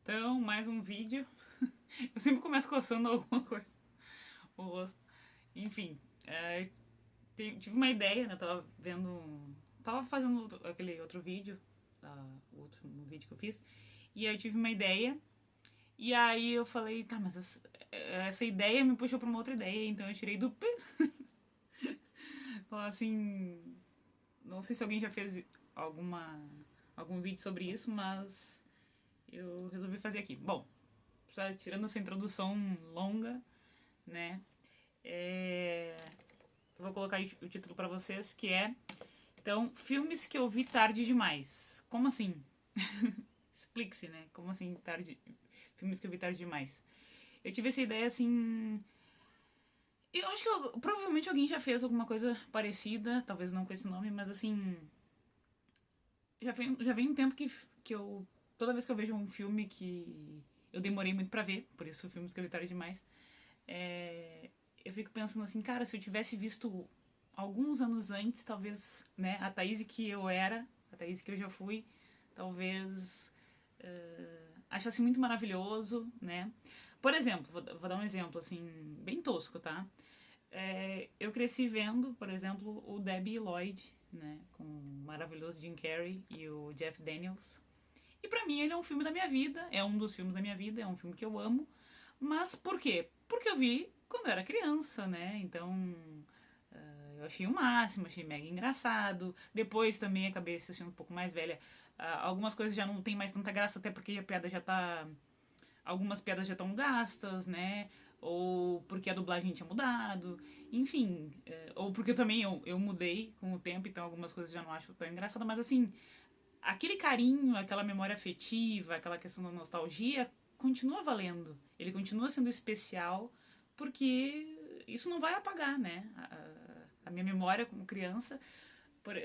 Então, mais um vídeo. Eu sempre começo coçando alguma coisa. O rosto. Enfim, tive uma ideia, né? Tava vendo. Tava fazendo aquele outro vídeo. O último vídeo que eu fiz. E aí eu tive uma ideia. E aí eu falei, tá, mas essa ideia me puxou pra uma outra ideia. Então eu tirei do P. Falar assim. Não sei se alguém já fez algum vídeo sobre isso, mas eu resolvi fazer aqui. Bom, tirando essa introdução longa, né? Eu vou colocar o título pra vocês, que é então, filmes que eu vi tarde demais. Como assim? Explique-se, né? Como assim tarde, filmes que eu vi tarde demais. Eu tive essa ideia assim, eu acho que provavelmente alguém já fez alguma coisa parecida, talvez não com esse nome, mas assim, já vem um tempo que eu toda vez que eu vejo um filme que eu demorei muito pra ver, por isso filmes que eu vi tarde demais, eu fico pensando assim, cara, se eu tivesse visto alguns anos antes, talvez, né, a Thaís que eu era, a Thaís que eu já fui, talvez achasse muito maravilhoso, né? Por exemplo, vou dar um exemplo, assim, bem tosco, tá? Eu cresci vendo, por exemplo, o Debbie Lloyd, né, com o maravilhoso Jim Carrey e o Jeff Daniels. E pra mim ele é um filme da minha vida, é um dos filmes da minha vida, é um filme que eu amo. Mas por quê? Porque eu vi quando eu era criança, né? Então eu achei o máximo, achei mega engraçado. Depois também acabei assistindo um pouco mais velha. Algumas coisas já não tem mais tanta graça, até porque a piada já tá. Algumas piadas já estão gastas, né? Ou porque a dublagem tinha mudado. Enfim, ou porque também eu mudei com o tempo, então algumas coisas já não acho tão engraçadas. Mas assim, aquele carinho, aquela memória afetiva, aquela questão da nostalgia, continua valendo. Ele continua sendo especial, porque isso não vai apagar, né? A minha memória como criança.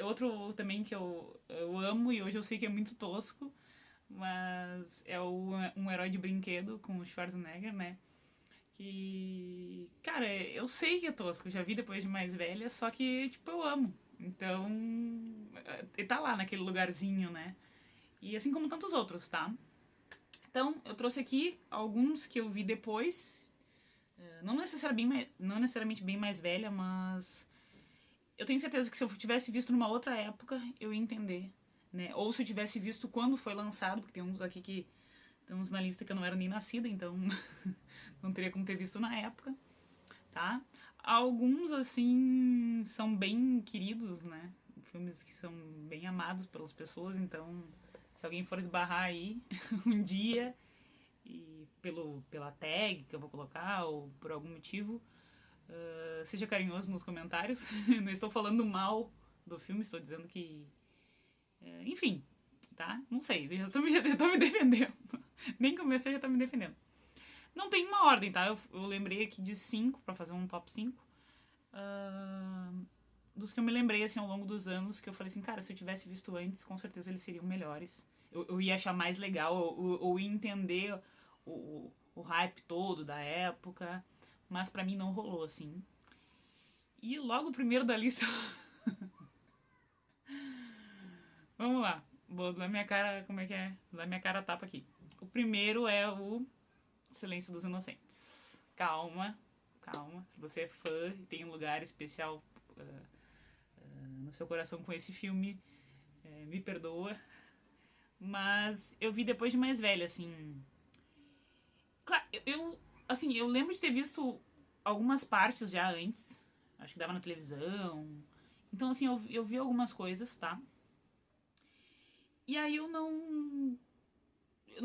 Outro também que eu amo e hoje eu sei que é muito tosco, mas é um herói de brinquedo com o Schwarzenegger, né? Que, cara, eu sei que é tosco, já vi depois de mais velha, só que, tipo, eu amo. Então, ele tá lá naquele lugarzinho, né? E assim como tantos outros, tá? Então, eu trouxe aqui alguns que eu vi depois, não necessariamente bem mais velha, mas eu tenho certeza que se eu tivesse visto numa outra época, eu ia entender, né? Ou se eu tivesse visto quando foi lançado, porque tem uns aqui que tem uns na lista que eu não era nem nascida, então não teria como ter visto na época, tá? Alguns, assim, são bem queridos, né? Filmes que são bem amados pelas pessoas, então se alguém for esbarrar aí um dia e pela tag que eu vou colocar ou por algum motivo, seja carinhoso nos comentários. Não estou falando mal do filme, estou dizendo que. Enfim, tá? Não sei, já tô me defendendo. Nem comecei, já tô me defendendo. Não tem uma ordem, tá? Eu lembrei aqui de 5 pra fazer um top 5. Dos que eu me lembrei, assim, ao longo dos anos, que eu falei assim, cara, se eu tivesse visto antes, com certeza eles seriam melhores. Eu ia achar mais legal, ou ia entender o hype todo da época, mas pra mim não rolou, assim. E logo o primeiro da lista. Vamos lá. Vou dar minha cara. Como é que é? Vou dar minha cara a tapa aqui. O primeiro é o Silêncio dos Inocentes. Calma, calma. Se você é fã e tem um lugar especial no seu coração com esse filme, me perdoa. Mas eu vi depois de mais velha, assim. Claro, assim, eu lembro de ter visto algumas partes já antes. Acho que dava na televisão. Então, assim, eu vi algumas coisas, tá? E aí eu não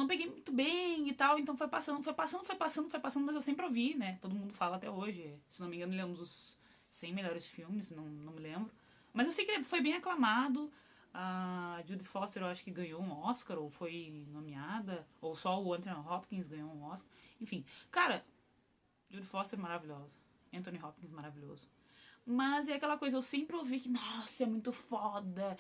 peguei muito bem e tal, então foi passando, foi passando, foi passando, foi passando, mas eu sempre ouvi, né? Todo mundo fala até hoje. Se não me engano, ele é um dos 100 melhores filmes, não me lembro. Mas eu sei que ele foi bem aclamado. A Judy Foster, eu acho que ganhou um Oscar, ou foi nomeada, ou só o Anthony Hopkins ganhou um Oscar. Enfim, cara, Judy Foster maravilhosa. Anthony Hopkins maravilhoso. Mas é aquela coisa, eu sempre ouvi que, nossa, é muito foda.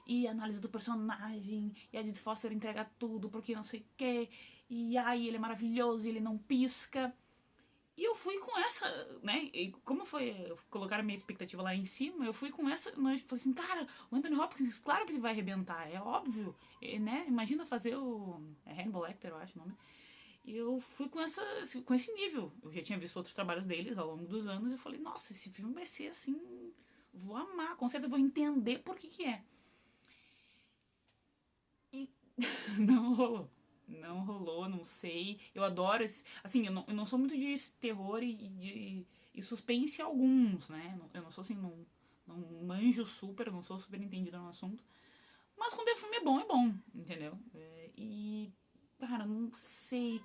E a análise do personagem. E a Judy Foster entrega tudo porque não sei o quê. E ai, ele é maravilhoso e ele não pisca. E eu fui com essa, né? E como foi colocar a minha expectativa lá em cima, eu fui com essa. Nós falei assim, cara, o Anthony Hopkins, claro que ele vai arrebentar, é óbvio, né? Imagina fazer o. É Hannibal Lecter, eu acho o nome. E eu fui com esse nível. Eu já tinha visto outros trabalhos deles ao longo dos anos e eu falei, nossa, esse filme vai ser assim. Vou amar, com certeza vou entender por que que é. E não rolou. Não rolou, não sei. Eu adoro esse. Assim, eu não sou muito de terror e suspense alguns, né? Eu não sou assim, não manjo super, eu não sou super entendida no assunto. Mas quando o filme é bom, entendeu? Cara, não sei.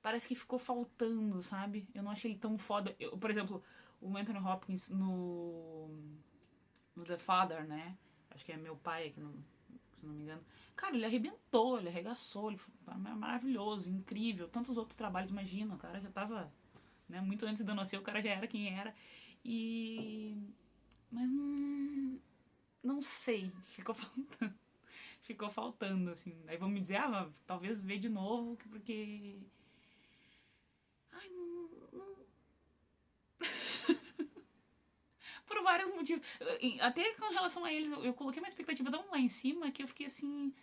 Parece que ficou faltando, sabe? Eu não achei ele tão foda. Por exemplo, o Anthony Hopkins no The Father, né? Acho que é meu pai aqui, se não me engano. Cara, ele arrebentou, ele arregaçou, ele foi maravilhoso, incrível. Tantos outros trabalhos, imagina, o cara já tava, né, muito antes de eu nascer, o cara já era quem era. E. Mas não sei, ficou faltando. Ficou faltando, assim. Aí vão me dizer, talvez ver de novo, porque. Ai, por vários motivos. Até com relação a eles, eu coloquei uma expectativa tão lá em cima que eu fiquei assim.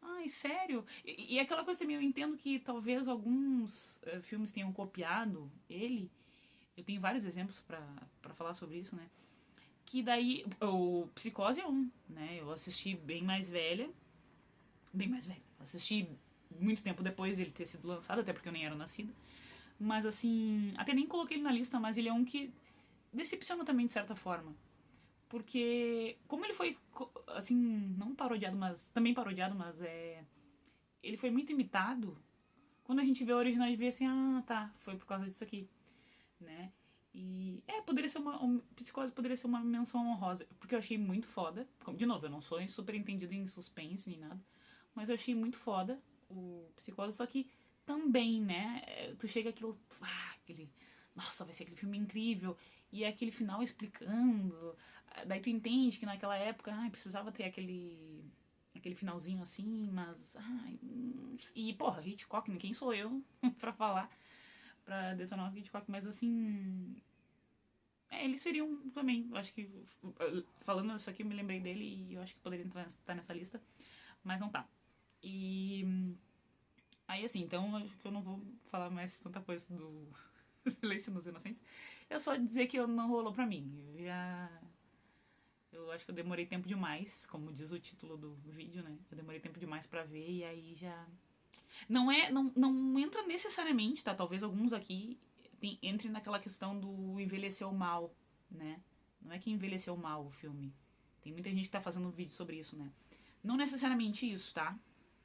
Ai, sério? E aquela coisa também, eu entendo que talvez alguns filmes tenham copiado ele. Eu tenho vários exemplos pra falar sobre isso, né? Que daí. O Psicose é um, né? Eu assisti bem mais velha. Bem mais velha. Assisti muito tempo depois dele ter sido lançado, até porque eu nem era nascida. Mas assim. Até nem coloquei ele na lista, mas ele é um que decepciona também de certa forma. Porque, como ele foi, assim, não parodiado, mas. Também parodiado, mas é. Ele foi muito imitado. Quando a gente vê o original, a gente vê assim, tá, foi por causa disso aqui, né? E poderia ser Psicose poderia ser uma menção honrosa, porque eu achei muito foda. De novo, eu não sou super entendido em suspense nem nada, mas eu achei muito foda o Psicose, só que também, né? Tu chega aquilo, aquele, nossa, vai ser aquele filme incrível, e é aquele final explicando, daí tu entende que naquela época, precisava ter aquele finalzinho assim, mas. E, porra, Hitchcock, quem sou eu pra falar, pra detonar o Hitchcock, mas assim. Eles seriam também, eu acho que. Falando isso aqui, eu me lembrei dele e eu acho que poderia estar nessa lista, mas não tá. E. Aí, assim, então acho que eu não vou falar mais tanta coisa do Silêncio dos Inocentes. Eu só dizer que não rolou pra mim. Eu acho que eu demorei tempo demais, como diz o título do vídeo, né? Eu demorei tempo demais pra ver e aí já. Não entra necessariamente, tá? Talvez alguns aqui entrem naquela questão do envelheceu mal, né? Não é que envelheceu mal o filme. Tem muita gente que tá fazendo um vídeo sobre isso, né? Não necessariamente isso, tá?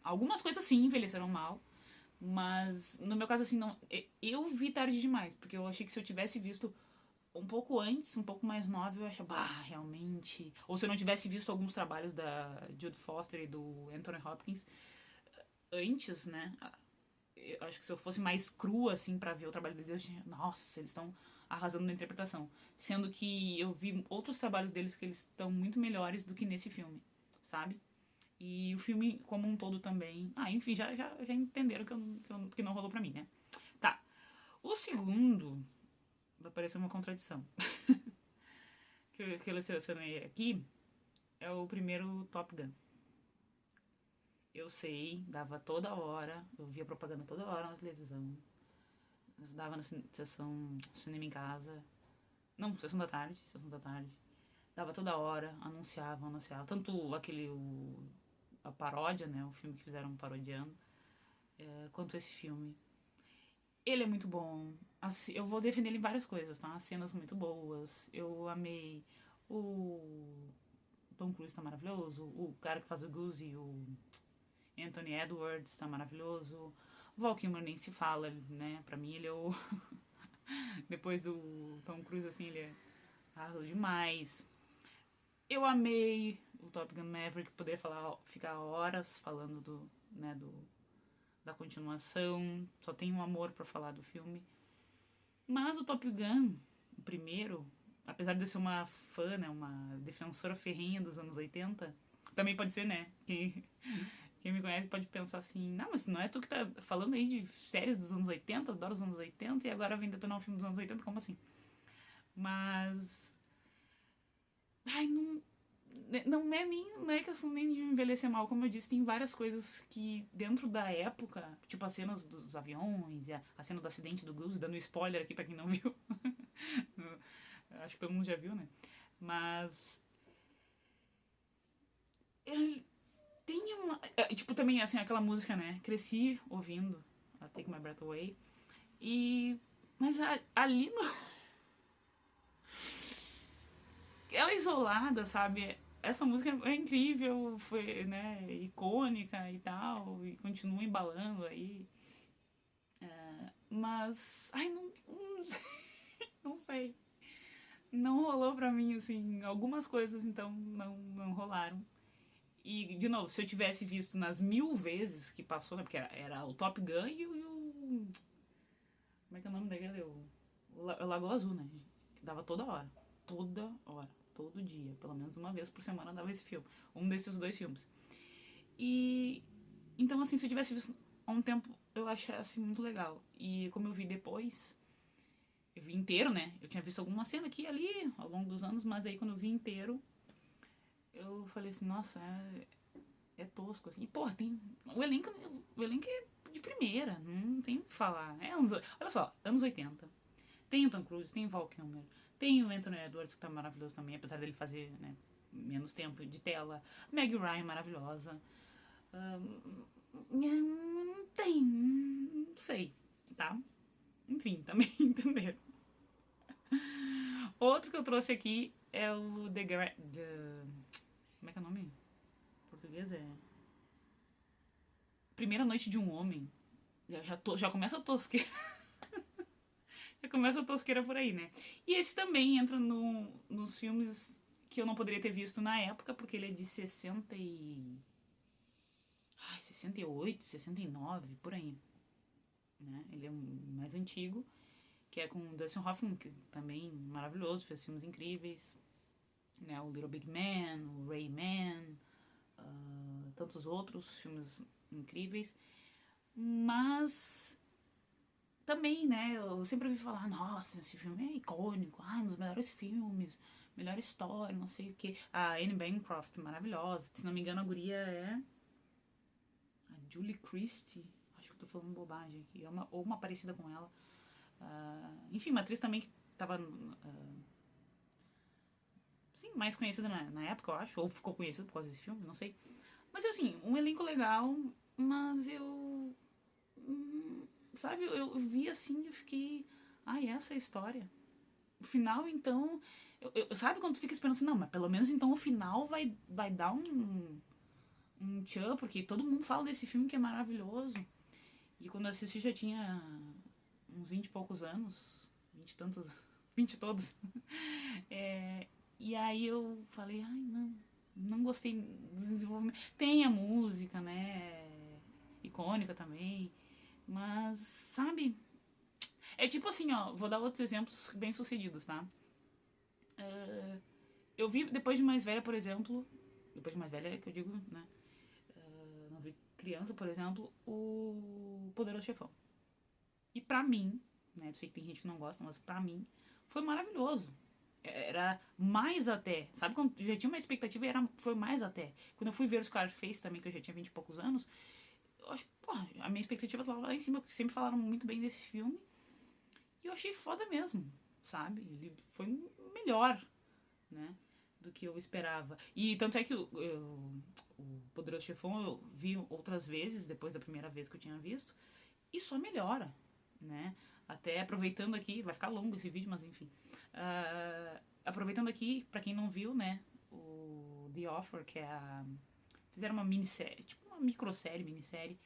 Algumas coisas sim envelheceram mal, mas no meu caso, assim, não. Eu vi tarde demais, porque eu achei que se eu tivesse visto um pouco antes, um pouco mais nova, eu achava, realmente. Ou se eu não tivesse visto alguns trabalhos da Jude Foster e do Anthony Hopkins antes, né? Eu acho que se eu fosse mais crua, assim, pra ver o trabalho deles, eu tinha, nossa, eles estão arrasando na interpretação. Sendo que eu vi outros trabalhos deles que eles estão muito melhores do que nesse filme, sabe? E o filme como um todo também. Enfim, já entenderam que não rolou pra mim, né? Tá. O segundo. Vai parecer uma contradição. que eu selecionei aqui é o primeiro Top Gun. Eu sei, dava toda hora, eu via propaganda toda hora na televisão. Dava na sessão cinema em casa. Não, sessão da tarde, sessão da tarde. Dava toda hora, anunciavam. Tanto a paródia, né? O filme que fizeram parodiando, quanto esse filme. Ele é muito bom. Eu vou defender ele em várias coisas, tá? As cenas muito boas. Eu amei o Tom Cruise tá maravilhoso. O cara que faz o Goose, o Anthony Edwards, tá maravilhoso. O Val Kilmer nem se fala, né? Pra mim ele é o... Depois do Tom Cruise, assim, ele arrasou demais. Eu amei o Top Gun Maverick, poder ficar horas falando da continuação. Só tenho um amor pra falar do filme. Mas o Top Gun, o primeiro, apesar de eu ser uma fã, né, uma defensora ferrenha dos anos 80, também pode ser, né, que Quem me conhece pode pensar assim, não, mas não é tu que tá falando aí de séries dos anos 80, adoro os anos 80 e agora vem detonar um filme dos anos 80, como assim? Mas. Ai, não. Não é questão nem de envelhecer mal, como eu disse, tem várias coisas que dentro da época, tipo as cenas dos aviões e a cena do acidente do Goose, dando spoiler aqui pra quem não viu. Acho que todo mundo já viu, né? Mas. Ele tem uma. Tipo, também, assim, aquela música, né? Cresci ouvindo a Take My Breath Away. E. Mas ali no. Ela isolada, sabe? Essa música é incrível, foi, né, icônica e tal, e continua embalando aí. Mas, ai, não sei. Não rolou pra mim, assim, algumas coisas então não rolaram. E, de novo, se eu tivesse visto nas 1000 vezes que passou, né, porque era o Top Gun e o. Como é que é o nome daquele? O Lagoa Azul, né? Que dava toda hora. Toda hora. Todo dia. Pelo menos uma vez por semana dava esse filme. Um desses dois filmes. E. Então, assim, se eu tivesse visto há um tempo, eu achasse muito legal. E como eu vi depois, eu vi inteiro, né? Eu tinha visto alguma cena aqui e ali ao longo dos anos, mas aí quando eu vi inteiro, eu falei assim, nossa, é tosco, assim. E, porra, tem. O elenco é de primeira, não tem o que falar. Olha só, anos 80. Tem o Tom Cruise, tem o Val Kilmer, tem o Anthony Edwards, que tá maravilhoso também, apesar dele fazer, né, menos tempo de tela. Meg Ryan, maravilhosa. Não tem, não sei, tá? Enfim, também entenderam. Outro que eu trouxe aqui é o como é que é o nome? Em português é Primeira Noite de um Homem. Já começa a tosqueira. Já começa a tosqueira por aí, né? E esse também entra nos filmes que eu não poderia ter visto na época, porque ele é de 68, 69, por aí. Né? Ele é mais antigo, que é com o Dustin Hoffman, que também maravilhoso, fez filmes incríveis. Né? O Little Big Man, o Rayman, tantos outros filmes incríveis. Mas também, né, eu sempre ouvi falar, nossa, esse filme é icônico, um dos melhores filmes, melhor história, não sei o que. A Anne Bancroft, maravilhosa. Se não me engano, a guria é a Julie Christie. Acho que eu tô falando bobagem aqui. Ou uma parecida com ela. Enfim, uma atriz também que tava, sim, mais conhecida na época, eu acho. Ou ficou conhecida por causa desse filme, não sei. Mas, assim, um elenco legal, mas eu... Sabe, eu vi assim e fiquei... Ai, essa é a história. O final, então. Sabe quando tu fica esperando assim, não, mas pelo menos então o final vai dar um tchan, porque todo mundo fala desse filme que é maravilhoso. E quando eu assisti já tinha uns 20 e poucos anos, 20 e tantos, 20 todos. E aí eu falei, ai não gostei do desenvolvimento. Tem a música, né? Icônica também. Mas, sabe? É tipo assim, ó, vou dar outros exemplos bem sucedidos, tá? Eu vi depois de mais velha, por exemplo. Depois de mais velha é que eu digo, né? Não vi criança, por exemplo, o Poderoso Chefão. E pra mim, né? Eu sei que tem gente que não gosta, mas pra mim foi maravilhoso. Era mais até. Sabe quando já tinha uma expectativa e foi mais até. Quando eu fui ver o Scarface também, que eu já tinha 20 e poucos anos, eu acho, pô, a minha expectativa estava lá em cima, porque sempre falaram muito bem desse filme. E eu achei foda mesmo, sabe? Ele foi melhor, né? Do que eu esperava. E tanto é que o Poderoso Chefão eu vi outras vezes, depois da primeira vez que eu tinha visto, e só melhora, né? Até aproveitando aqui, vai ficar longo esse vídeo, mas enfim. Aproveitando aqui, pra quem não viu, né? O The Offer, que é a. Fizeram uma minissérie, tipo uma microsérie, minissérie,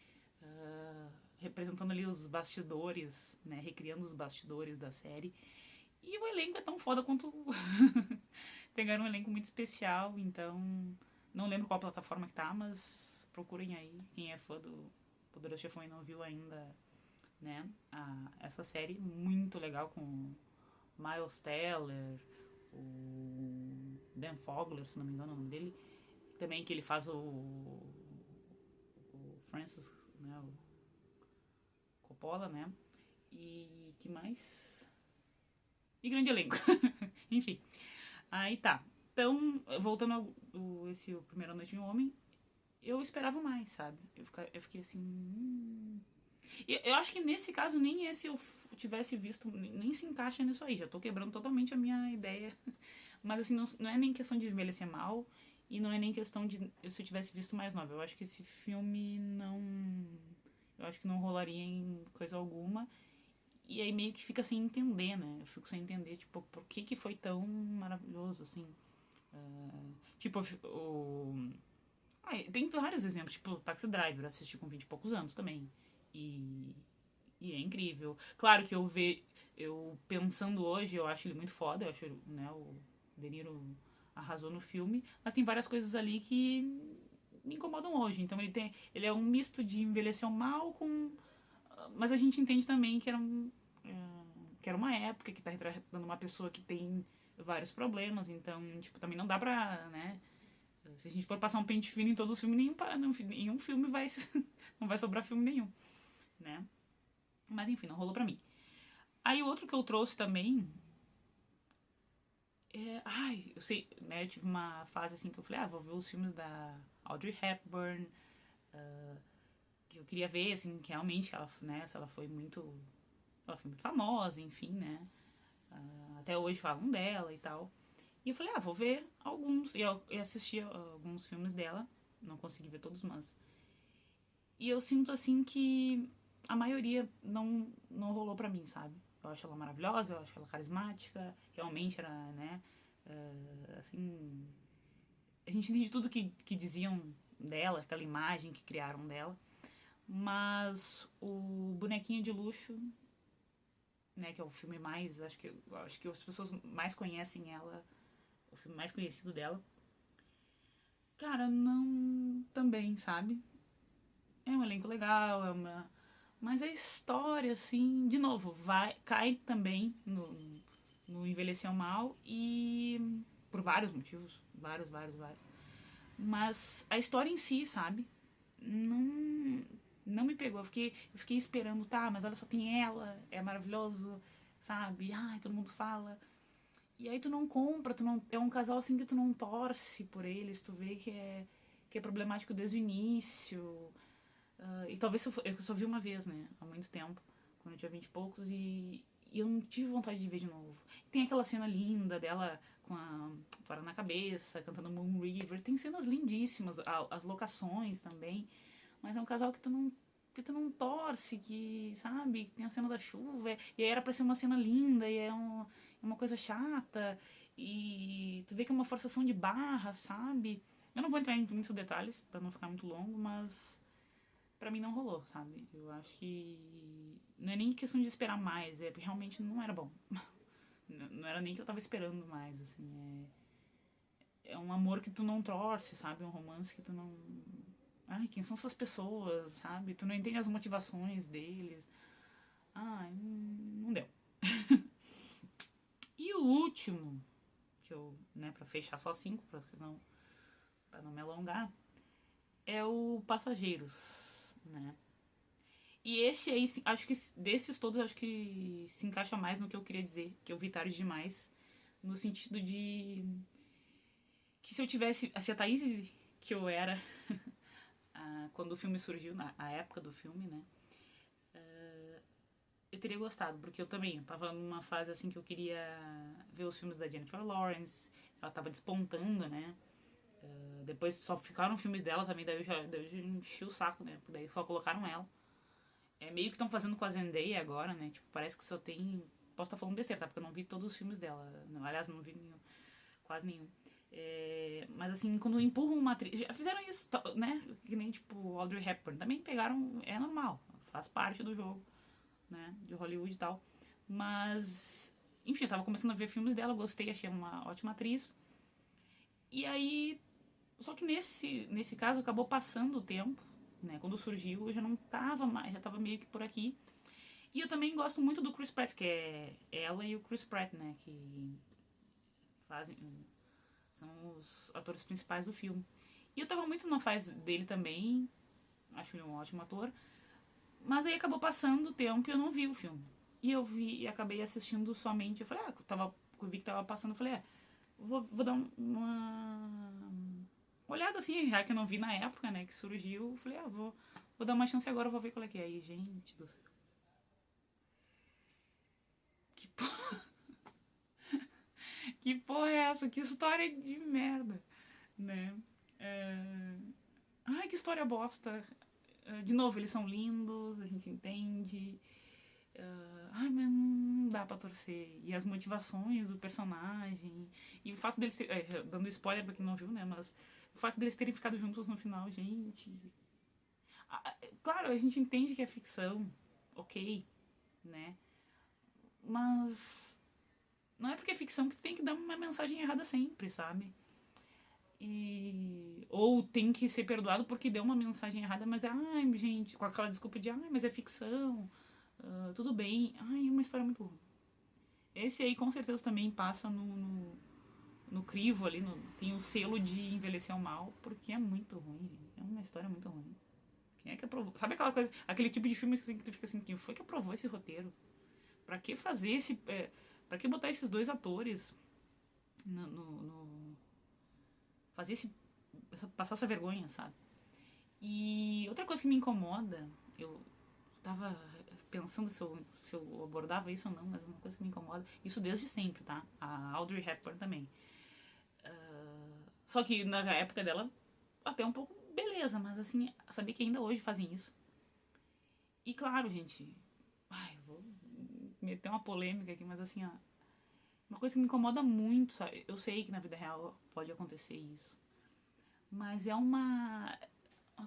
representando ali os bastidores, né? Recriando os bastidores da série. E o elenco é tão foda quanto. Pegaram um elenco muito especial, então. Não lembro qual plataforma que tá, mas procurem aí. Quem é fã do Poderoso Chefão e não viu ainda, né? Essa série muito legal com Miles Teller, o Dan Fogler, se não me engano o nome dele. Também que ele faz Francis, né, o Coppola, né, e que mais? E grande elenco. Enfim, aí tá. Então, voltando esse o Primeira Noite de um Homem, eu esperava mais, sabe? Eu fiquei assim. E eu acho que nesse caso, nem esse eu tivesse visto, nem se encaixa nisso aí. Já tô quebrando totalmente a minha ideia. Mas assim, não é nem questão de envelhecer mal. E não é nem questão de se eu tivesse visto mais nova. Eu acho que esse filme não. Eu acho que não rolaria em coisa alguma. E aí meio que fica sem entender, né? Eu fico sem entender, tipo, por que foi tão maravilhoso, assim. Tipo, tem vários exemplos, tipo, Taxi Driver, eu assisti com 20 e poucos anos também. E, e é incrível. Claro que eu pensando hoje, eu acho ele muito foda, eu acho, né, o De Niro arrasou no filme, mas tem várias coisas ali que me incomodam hoje. Então ele é um misto de envelheceu mal com, mas a gente entende também que era uma época que tá retratando uma pessoa que tem vários problemas, então, tipo, também não dá pra, né, se a gente for passar um pente fino em todo o filme, nenhum filme vai não vai sobrar filme nenhum, né? Mas enfim, não rolou pra mim. Aí o outro que eu trouxe também eu sei, né? Eu tive uma fase assim que eu falei, vou ver os filmes da Audrey Hepburn, que eu queria ver, assim, que realmente ela, né, se ela foi muito. Ela foi muito famosa, enfim, né? Até hoje falam dela e tal. E eu falei, vou ver alguns. E eu assisti alguns filmes dela. Não consegui ver todos, mas. E eu sinto assim que a maioria não rolou pra mim, sabe? Eu acho ela maravilhosa, eu acho ela carismática, realmente era, né? Assim. A gente entende tudo que diziam dela, aquela imagem que criaram dela. Mas o Bonequinho de Luxo, né, que é o filme mais. Acho que as pessoas mais conhecem ela, o filme mais conhecido dela. Cara, não. Também, sabe? É um elenco legal, mas a história, assim, de novo, cai também no envelhecer mal e por vários motivos, vários, vários, vários. Mas a história em si, sabe? Não, não me pegou. Eu fiquei esperando, tá, mas olha só, tem ela, é maravilhoso, sabe? Ai, todo mundo fala. E aí tu não compra, tu não. É um casal assim que tu não torce por eles, tu vê que é problemático desde o início. E talvez eu só vi uma vez, né? Há muito tempo, quando eu tinha 20 e poucos, e eu não tive vontade de ver de novo. Tem aquela cena linda dela com a toalha na cabeça, cantando Moon River. Tem cenas lindíssimas, as locações também. Mas é um casal que tu não torce, que, sabe, que tem a cena da chuva, e aí era pra ser uma cena linda, e é uma coisa chata, e tu vê que é uma forçação de barra, sabe? Eu não vou entrar em muitos detalhes, pra não ficar muito longo, mas pra mim não rolou, sabe? Eu acho que não é nem questão de esperar mais, é porque realmente não era bom. Não era nem que eu tava esperando mais, assim, é um amor que tu não torce, sabe? Um romance que tu não. Ai, quem são essas pessoas, sabe? Tu não entende as motivações deles. Ai, não deu. E o último, que eu, né, pra fechar só cinco, pra não me alongar, é o Passageiros, né? E esse aí, acho que desses todos, acho que se encaixa mais no que eu queria dizer, que eu vi tarde demais, no sentido de que se eu tivesse, se a Thaís que eu era quando o filme surgiu, na época do filme, né, eu teria gostado, porque eu tava numa fase assim que eu queria ver os filmes da Jennifer Lawrence, ela tava despontando, né, depois só ficaram filmes dela também, daí eu já enchi o saco, né, daí só colocaram ela. É meio que estão fazendo com a Zendaya agora, né? Tipo, parece que só tem. Posso estar falando besteira, tá? Porque eu não vi todos os filmes dela. Não, aliás, não vi nenhum, quase nenhum. Mas assim, quando empurram uma atriz. Já fizeram isso, né? Que nem tipo Audrey Hepburn. Também pegaram. É normal. Faz parte do jogo, né? De Hollywood e tal. Mas. Enfim, eu tava começando a ver filmes dela, gostei, achei uma ótima atriz. E aí. Só que nesse caso acabou passando o tempo, né? Quando surgiu, eu já não tava mais, já tava meio que por aqui. E eu também gosto muito do Chris Pratt, que é ela e o Chris Pratt, né? Que fazem. São os atores principais do filme. E eu tava muito na fase dele também. acho ele um ótimo ator. Mas aí acabou passando o tempo e eu não vi o filme. E eu vi e acabei assistindo somente. Eu falei, eu vi que tava passando, eu falei, vou dar uma olhada assim, já que eu não vi na época, né, que surgiu. Eu falei, vou dar uma chance agora, vou ver qual é que é. Aí, gente do céu. Que porra, que porra é essa? Que história de merda, né? É... Ai, que história bosta. De novo, eles são lindos, a gente entende. Ai, mas não dá pra torcer. E as motivações do personagem. E o fato deles dando spoiler pra quem não viu, né? Mas o fato deles terem ficado juntos no final, gente. Claro, a gente entende que é ficção, ok, né? Mas não é porque é ficção que tem que dar uma mensagem errada sempre, sabe? Ou tem que ser perdoado porque deu uma mensagem errada, mas ai, gente, com aquela desculpa de mas é ficção, tudo bem. Ai, é uma história muito ruim. Esse aí com certeza também passa no crivo ali, tem o selo de envelhecer mal, porque é muito ruim, gente. É uma história muito ruim. Quem é que aprovou? Sabe aquela coisa, aquele tipo de filme que tu fica assim, quem foi que aprovou esse roteiro? Pra que fazer esse. Pra que botar esses dois atores no fazer passar essa vergonha, sabe? E outra coisa que me incomoda, eu tava pensando se eu abordava isso ou não, mas uma coisa que me incomoda, isso desde sempre, tá? A Audrey Hepburn também. Só que na época dela, até um pouco beleza, mas assim, saber que ainda hoje fazem isso. E claro, gente, vou meter uma polêmica aqui, mas assim, ó, uma coisa que me incomoda muito, sabe? Eu sei que na vida real pode acontecer isso, mas é uma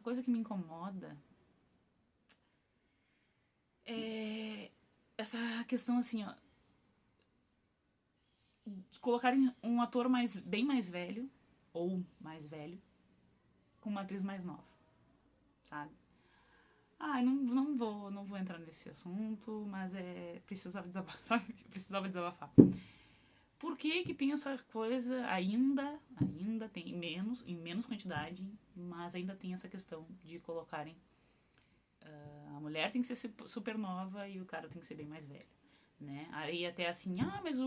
coisa que me incomoda é essa questão assim, ó, de colocarem um ator bem mais velho, ou mais velho, com uma atriz mais nova, sabe? Não vou entrar nesse assunto, mas precisava desabafar, sabe? Eu precisava desabafar. Por que que tem essa coisa, ainda tem em menos quantidade, mas ainda tem essa questão de colocarem a mulher tem que ser super nova e o cara tem que ser bem mais velho, né? Aí até assim, mas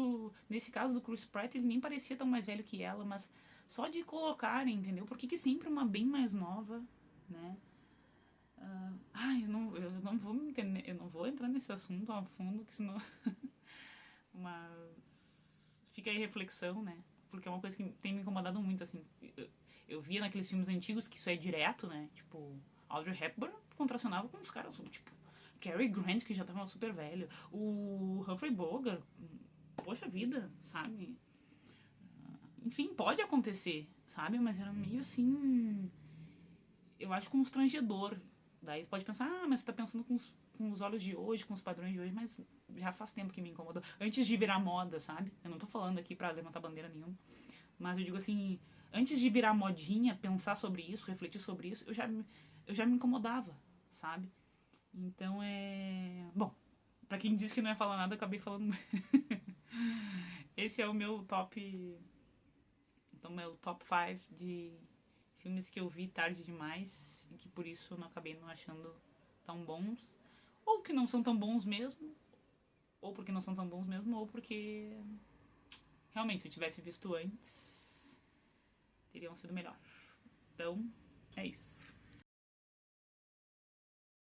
nesse caso do Chris Pratt ele nem parecia tão mais velho que ela, mas só de colocarem, entendeu? Por que que sempre uma bem mais nova, né? Eu não vou me entender, eu não vou entrar nesse assunto a fundo, que senão. Mas fica aí reflexão, né? Porque é uma coisa que tem me incomodado muito, assim. Eu via naqueles filmes antigos que isso é direto, né? Tipo, Audrey Hepburn contracionava com os caras, tipo, Cary Grant, que já tava super velho. O Humphrey Bogart, poxa vida, sabe? Enfim, pode acontecer, sabe? Mas era meio assim. Eu acho constrangedor. Daí você pode pensar, mas você tá pensando com os olhos de hoje, com os padrões de hoje, mas já faz tempo que me incomodou. Antes de virar moda, sabe? Eu não tô falando aqui pra levantar bandeira nenhuma. Mas eu digo assim, antes de virar modinha, pensar sobre isso, refletir sobre isso, eu já me incomodava, sabe? Então Bom, pra quem disse que não ia falar nada, eu acabei falando. Esse é o meu top. Então, meu top 5 de filmes que eu vi tarde demais e que por isso eu não acabei não achando tão bons. Ou que não são tão bons mesmo, ou porque não são tão bons mesmo, ou porque realmente se eu tivesse visto antes, teriam sido melhor. Então, é isso.